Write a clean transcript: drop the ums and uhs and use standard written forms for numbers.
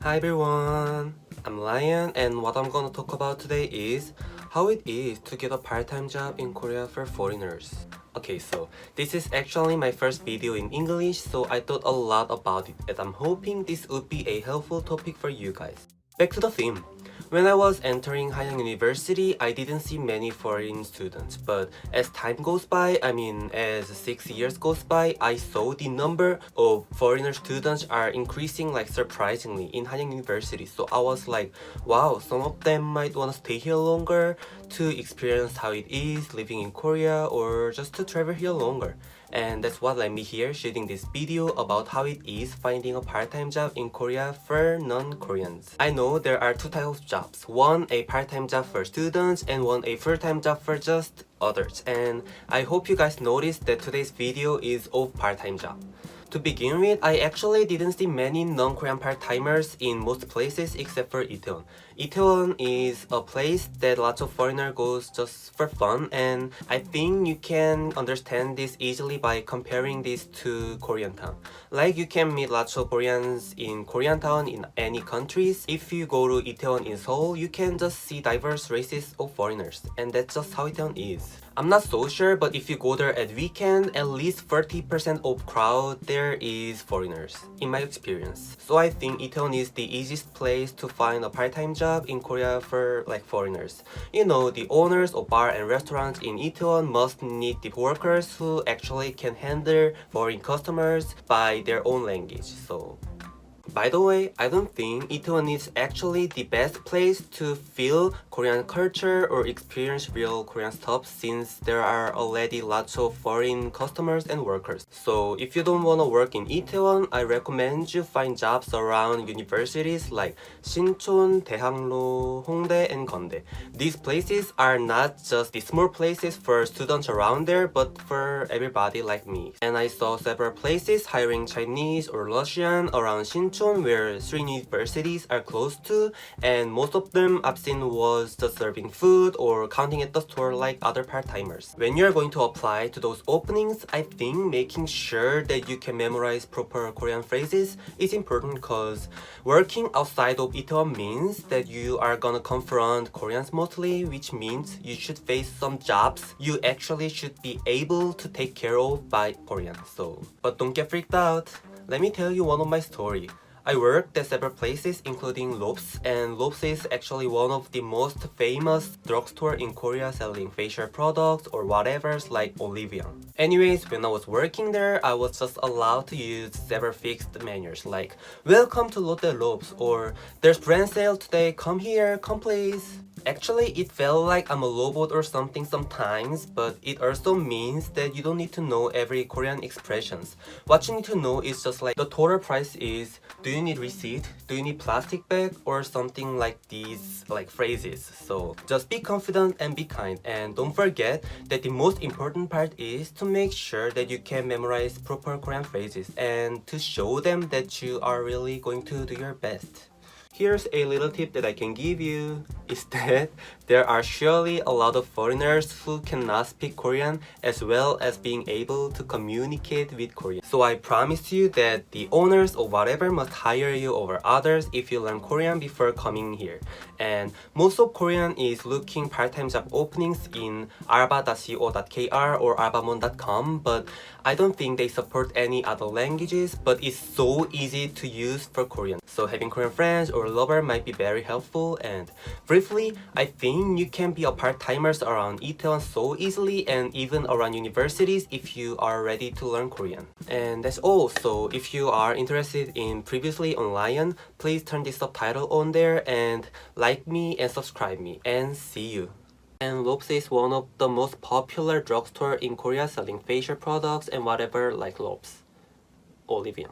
Hi everyone, I'm Lion and what I'm gonna talk about today is how it is to get a part-time job in Korea for foreigners. Okay, so this is actually my first video in English, so I thought a lot about it and I'm hoping this would be a helpful topic for you guys. Back to the theme. When I was entering Hanyang University, I didn't see many foreign students, but as time goes by, as 6 years goes by, I saw the number of foreigner students are increasing surprisingly in Hanyang University. So I was like, wow, some of them might want to stay here longer to experience how it is living in Korea or just to travel here longer. And that's what led me here shooting this video about how it is finding a part-time job in Korea for non-Koreans. I know there are two types of jobs. One, a part-time job for students and one, a full-time job for just others. And I hope you guys noticed that today's video is of part-time job. To begin with, I actually didn't see many non-Korean part-timers in most places except for Itaewon. Itaewon is a place that lots of foreigners goes just for fun, and I think you can understand this easily by comparing this to Koreatown. Like you can meet lots of Koreans in Koreatown in any countries. If you go to Itaewon in Seoul, you can just see diverse races of foreigners, and that's just how Itaewon is. I'm not so sure, but if you go there at weekend, at least 30% of crowd there is foreigners, in my experience. So I think Itaewon is the easiest place to find a part-time job in Korea for foreigners. You know, the owners of bar and restaurants in Itaewon must need the workers who actually can handle foreign customers by their own language. So by the way, I don't think Itaewon is actually the best place to feel Korean culture or experience real Korean stuff since there are already lots of foreign customers and workers. So if you don't want to work in Itaewon, I recommend you find jobs around universities like Sinchon, Daehanglo, Hongdae, and Gondae. These places are not just the small places for students around there, but for everybody like me. And I saw several places hiring Chinese or Russian around Sinchon, where three universities are close to, and most of them I've seen was just serving food or counting at the store like other part-timers. When you're going to apply to those openings, I think making sure that you can memorize proper Korean phrases is important because working outside of Itaewon means that you are gonna confront Koreans mostly, which means you should face some jobs you actually should be able to take care of by Koreans. But don't get freaked out. Let me tell you one of my story. I worked at several places including Lopes, and Lopes is actually one of the most famous drugstore in Korea selling facial products or whatever's like Olivia. Anyways, when I was working there, I was just allowed to use several fixed menus like "Welcome to Lotte Lopes" or "There's brand sale today, come here, come please." Actually, it felt like I'm a robot or something sometimes, but it also means that you don't need to know every Korean expressions. What you need to know is just like the total price is, do you need receipt, do you need plastic bag, or something like these phrases. So just be confident and be kind, and don't forget that the most important part is to make sure that you can memorize proper Korean phrases and to show them that you are really going to do your best. Here's a little tip that I can give you, is that there are surely a lot of foreigners who cannot speak Korean as well as being able to communicate with Korean. So I promise you that the owners or whatever must hire you over others if you learn Korean before coming here. And most of Korean is looking part-time job openings in alba.co.kr or albamon.com, but I don't think they support any other languages, but it's so easy to use for Korean. So having Korean friends or lover might be very helpful. And briefly, I think you can be a part-timers around Itaewon so easily and even around universities if you are ready to learn Korean. And that's all. So if you are interested in previously on Lion, please turn the subtitle on there and like me and subscribe me, and see you. And Lopes is one of the most popular drugstore in Korea selling facial products and whatever like Lopes. Olivia.